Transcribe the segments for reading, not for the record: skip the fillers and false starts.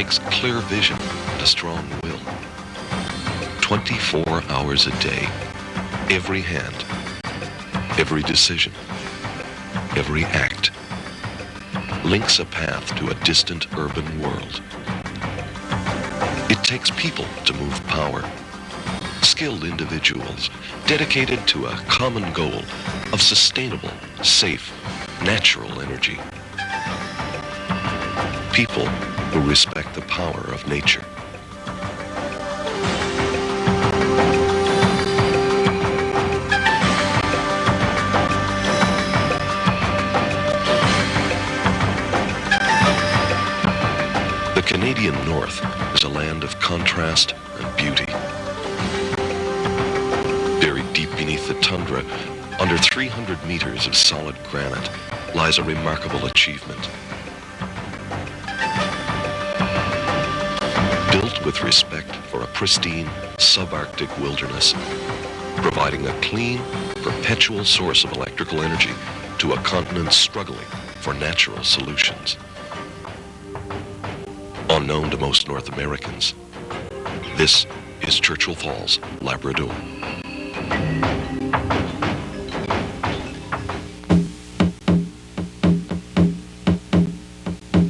takes clear vision and a strong will. 24 hours a day, every hand, every decision, every act links a path to a distant urban world. It takes people to move power, skilled individuals dedicated to a common goal of sustainable, safe, natural energy. People who respect the power of nature. The Canadian North is a land of contrast and beauty. Buried deep beneath the tundra, under 300 meters of solid granite, lies a remarkable achievement. Built with respect for a pristine subarctic wilderness, providing a clean, perpetual source of electrical energy to a continent struggling for natural solutions. Unknown to most North Americans, this is Churchill Falls, Labrador.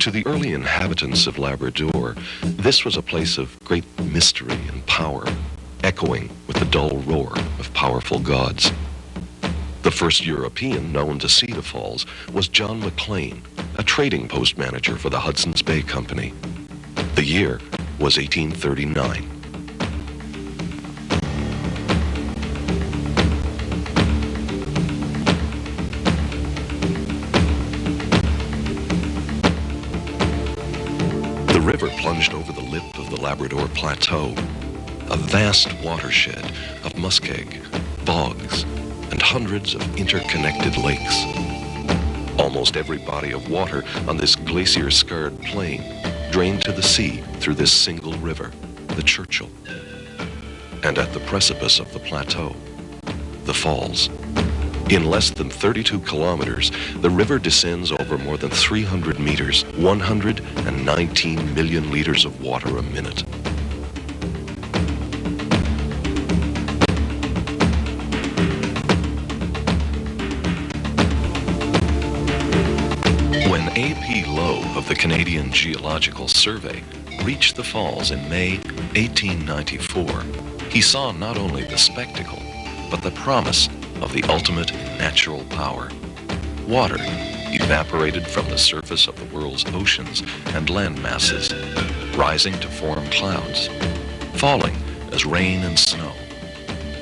To the early inhabitants of Labrador, this was a place of great mystery and power, echoing with the dull roar of powerful gods. The first European known to see the falls was John McLean, a trading post manager for the Hudson's Bay Company. The year was 1839. The river plunged over the lip of the Labrador Plateau, a vast watershed of muskeg, bogs, and hundreds of interconnected lakes. Almost every body of water on this glacier-scarred plain drained to the sea through this single river, the Churchill. And at the precipice of the plateau, the falls. In less than 32 kilometers, the river descends over more than 300 meters, 119 million liters of water a minute. When A.P. Lowe of the Canadian Geological Survey reached the falls in May 1894, he saw not only the spectacle, but the promise of the ultimate in natural power. Water evaporated from the surface of the world's oceans and land masses, rising to form clouds, falling as rain and snow,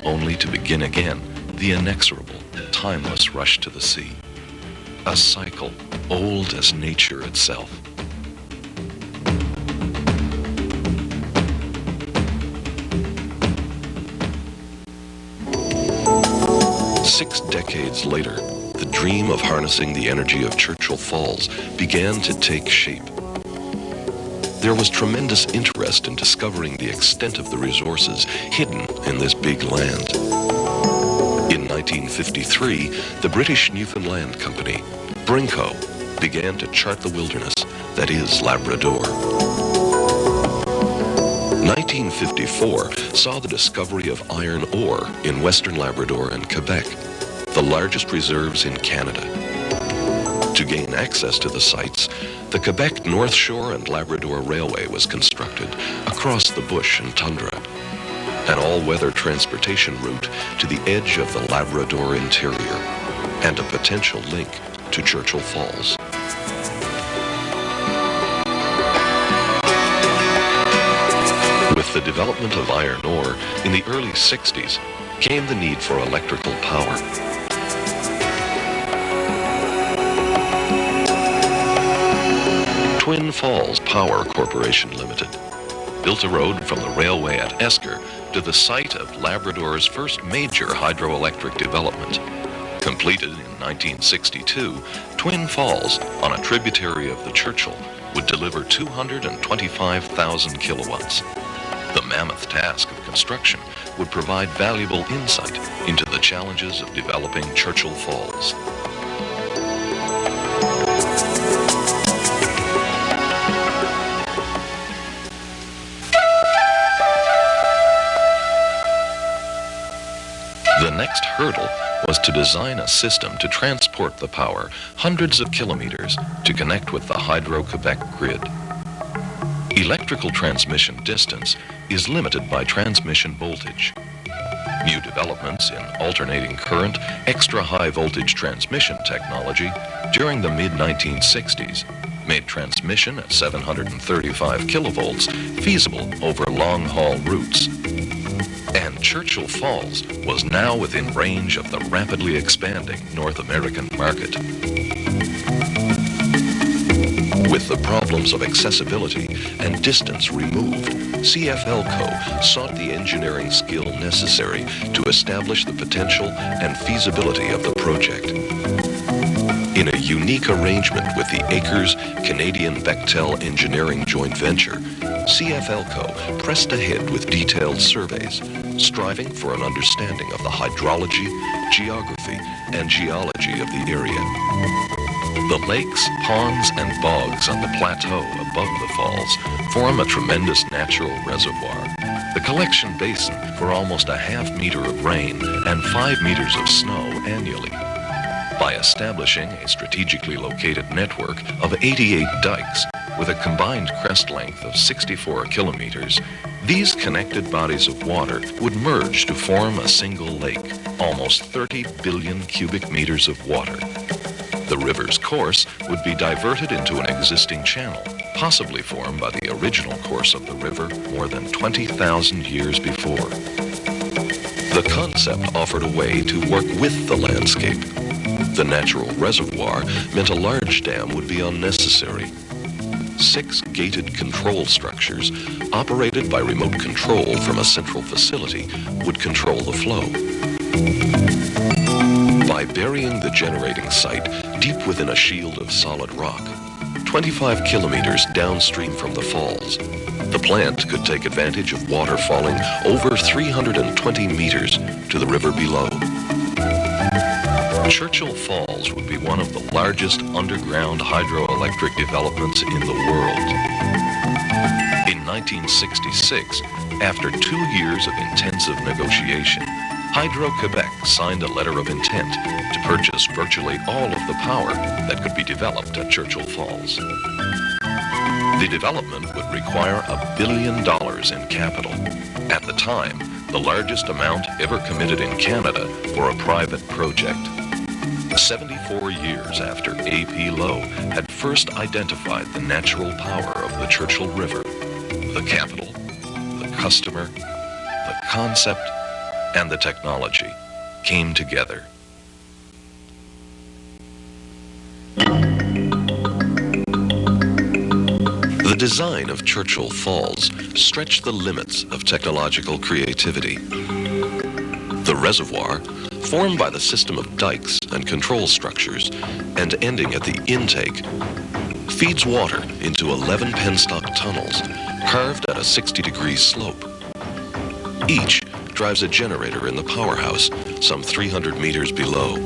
only to begin again the inexorable, timeless rush to the sea. A cycle old as nature itself. Six decades later, the dream of harnessing the energy of Churchill Falls began to take shape. There was tremendous interest in discovering the extent of the resources hidden in this big land. In 1953, the British Newfoundland Company, Brinco, began to chart the wilderness that is Labrador. 1954 saw the discovery of iron ore in western Labrador and Quebec, the largest reserves in Canada. To gain access to the sites, the Quebec North Shore and Labrador Railway was constructed across the bush and tundra, an all-weather transportation route to the edge of the Labrador interior, and a potential link to Churchill Falls. With the development of iron ore in the early 60s came the need for electrical power. Twin Falls Power Corporation Limited built a road from the railway at Esker to the site of Labrador's first major hydroelectric development. Completed in 1962, Twin Falls, on a tributary of the Churchill, would deliver 225,000 kilowatts. The mammoth task of construction would provide valuable insight into the challenges of developing Churchill Falls. next hurdle was to design a system to transport the power hundreds of kilometers to connect with the Hydro-Quebec grid. Electrical transmission distance is limited by transmission voltage. New developments in alternating current, extra-high voltage transmission technology during the mid-1960s made transmission at 735 kilovolts feasible over long-haul routes. And Churchill Falls was now within range of the rapidly expanding North American market. With the problems of accessibility and distance removed, CFLco sought the engineering skill necessary to establish the potential and feasibility of the project. In a unique arrangement with the Acres Canadian Bechtel Engineering Joint Venture, CFLco pressed ahead with detailed surveys, striving for an understanding of the hydrology, geography, and geology of the area. The lakes, ponds, and bogs on the plateau above the falls form a tremendous natural reservoir, the collection basin for almost a half-meter of rain and 5 meters of snow annually. By establishing a strategically located network of 88 dikes with a combined crest length of 64 kilometers, these connected bodies of water would merge to form a single lake, almost 30 billion cubic meters of water. The river's course would be diverted into an existing channel, possibly formed by the original course of the river more than 20,000 years before. The concept offered a way to work with the landscape. The natural reservoir meant a large dam would be unnecessary. 6 gated control structures, operated by remote control from a central facility, would control the flow. By burying the generating site deep within a shield of solid rock, 25 kilometers downstream from the falls, the plant could take advantage of water falling over 320 meters to the river below. Churchill Falls would be one of the largest underground hydroelectric developments in the world. In 1966, after 2 years of intensive negotiation, Hydro-Quebec signed a letter of intent to purchase virtually all of the power that could be developed at Churchill Falls. The development would require $1 billion in capital, at the time the largest amount ever committed in Canada for a private project. 74 years after A.P. Lowe had first identified the natural power of the Churchill River, the capital, the customer, the concept, and the technology came together. The design of Churchill Falls stretched the limits of technological creativity. The reservoir, formed by the system of dikes and control structures and ending at the intake, feeds water into 11 penstock tunnels carved at a 60-degree slope. Each drives a generator in the powerhouse some 300 meters below.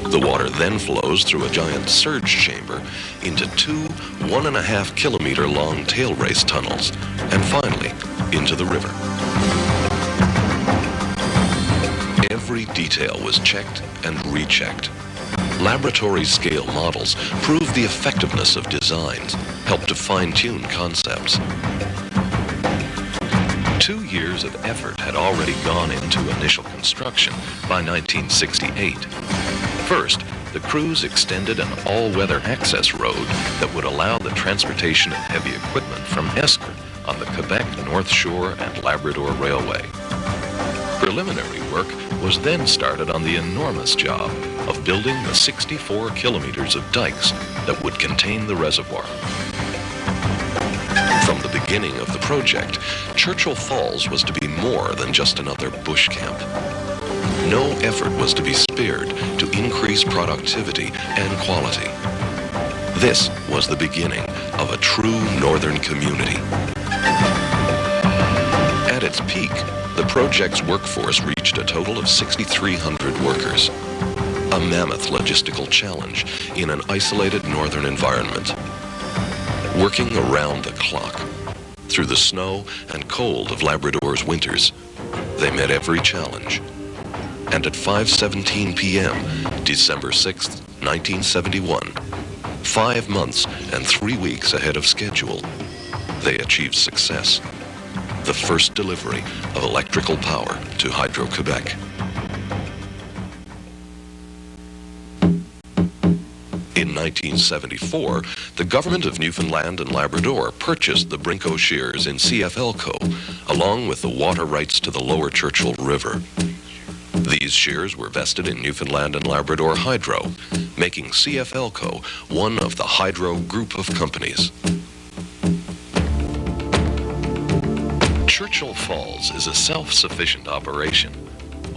The water then flows through a giant surge chamber into 2 1.5 kilometer long tail race tunnels and finally into the river. Every detail was checked and rechecked. Laboratory-scale models proved the effectiveness of designs, helped to fine-tune concepts. 2 years of effort had already gone into initial construction by 1968. First, the crews extended an all-weather access road that would allow the transportation of heavy equipment from Esker on the Quebec North Shore and Labrador Railway. Preliminary work was then started on the enormous job of building the 64 kilometers of dikes that would contain the reservoir. From the beginning of the project, Churchill Falls was to be more than just another bush camp. No effort was to be spared to increase productivity and quality. This was the beginning of a true northern community. At its peak, the project's workforce reached a total of 6,300 workers. A mammoth logistical challenge in an isolated northern environment. Working around the clock, through the snow and cold of Labrador's winters, they met every challenge. and at 5:17 p.m., December 6, 1971, 5 months and 3 weeks ahead of schedule, they achieved success. The first delivery of electrical power to Hydro-Quebec. In 1974, the government of Newfoundland and Labrador purchased the Brinko shears in CFLco, along with the water rights to the lower Churchill River. These shears were vested in Newfoundland and Labrador Hydro, making CFLco one of the Hydro group of companies. Churchill Falls is a self-sufficient operation.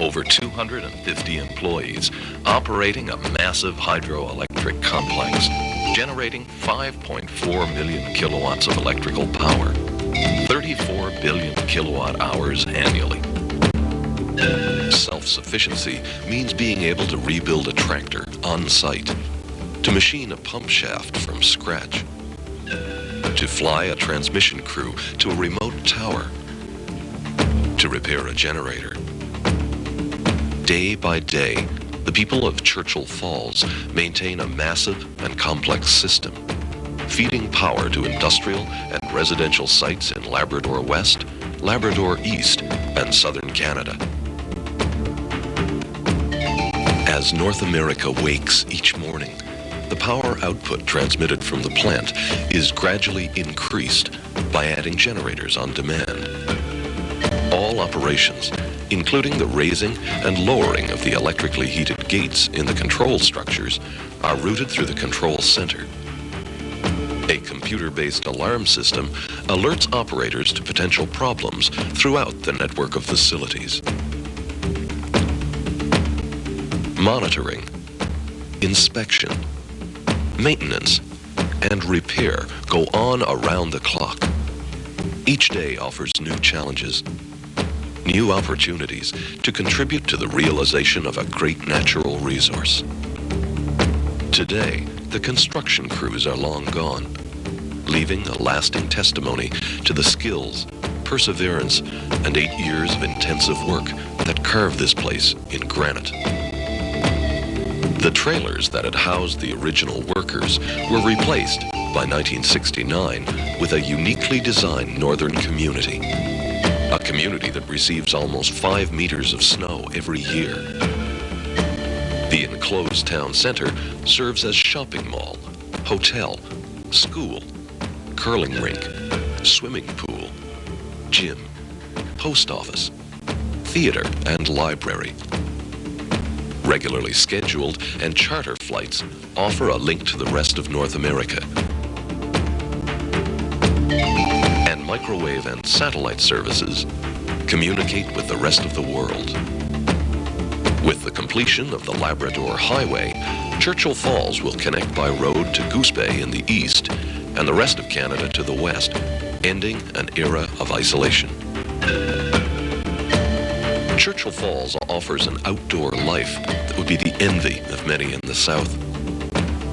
Over 250 employees operating a massive hydroelectric complex, generating 5.4 million kilowatts of electrical power, 34 billion kilowatt hours annually. Self-sufficiency means being able to rebuild a tractor on site, to machine a pump shaft from scratch, to fly a transmission crew to a remote tower, to repair a generator. Day by day, the people of Churchill Falls maintain a massive and complex system, feeding power to industrial and residential sites in Labrador West, Labrador East, and southern Canada. As North America wakes each morning, the power output transmitted from the plant is gradually increased by adding generators on demand. All operations, including the raising and lowering of the electrically heated gates in the control structures, are routed through the control center. A computer-based alarm system alerts operators to potential problems throughout the network of facilities. Monitoring, inspection, maintenance, and repair go on around the clock. Each day offers new challenges, new opportunities to contribute to the realization of a great natural resource. Today, the construction crews are long gone, leaving a lasting testimony to the skills, perseverance, and 8 years of intensive work that carved this place in granite. The trailers that had housed the original workers were replaced by 1969 with a uniquely designed northern community. A community that receives almost 5 meters of snow every year. The enclosed town center serves as shopping mall, hotel, school, curling rink, swimming pool, gym, post office, theater, and library. Regularly scheduled and charter flights offer a link to the rest of North America. And microwave and satellite services communicate with the rest of the world. With the completion of the Labrador Highway, Churchill Falls will connect by road to Goose Bay in the east and the rest of Canada to the west, ending an era of isolation. Churchill Falls offers an outdoor life that would be the envy of many in the south.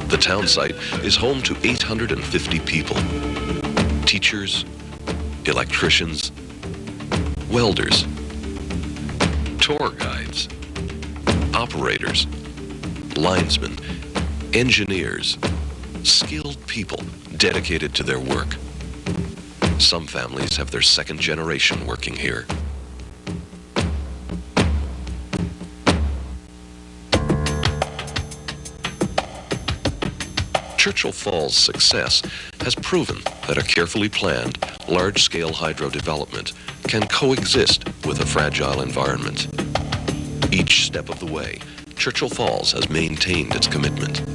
The town site is home to 850 people. Teachers, electricians, welders, tour guides, operators, linesmen, engineers, skilled people dedicated to their work. Some families have their second generation working here. Churchill Falls' success has proven that a carefully planned, large-scale hydro development can coexist with a fragile environment. Each step of the way, Churchill Falls has maintained its commitment.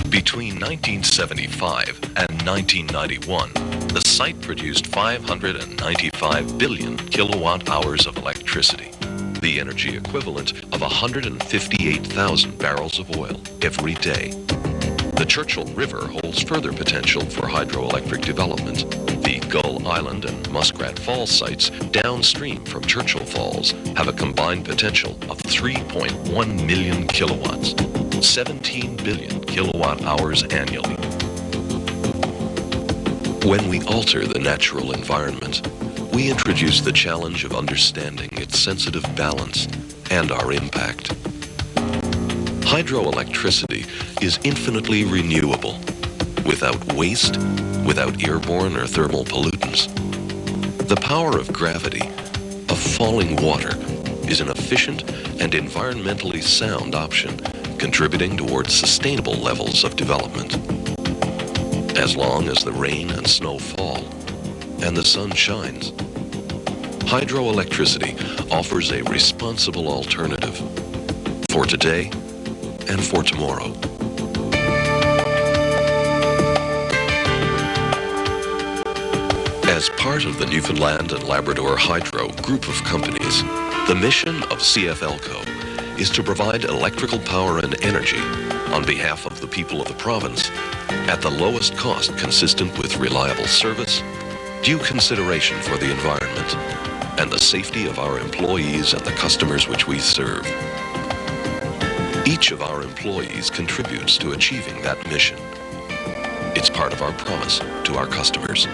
Between 1975 and 1991, the site produced 595 billion kilowatt hours of electricity, the energy equivalent of 158,000 barrels of oil every day. The Churchill River holds further potential for hydroelectric development. The Gull Island and Muskrat Falls sites downstream from Churchill Falls have a combined potential of 3.1 million kilowatts, 17 billion kilowatt hours annually. When we alter the natural environment, we introduce the challenge of understanding its sensitive balance and our impact. Hydroelectricity is infinitely renewable, without waste, without airborne or thermal pollutants. The power of gravity, of falling water, is an efficient and environmentally sound option, contributing towards sustainable levels of development. As long as the rain and snow fall and the sun shines, hydroelectricity offers a responsible alternative for today and for tomorrow. As part of the Newfoundland and Labrador Hydro group of companies, the mission of CFLCO is to provide electrical power and energy on behalf of the people of the province at the lowest cost consistent with reliable service, due consideration for the environment, and the safety of our employees and the customers which we serve. Each of our employees contributes to achieving that mission. It's part of our promise to our customers.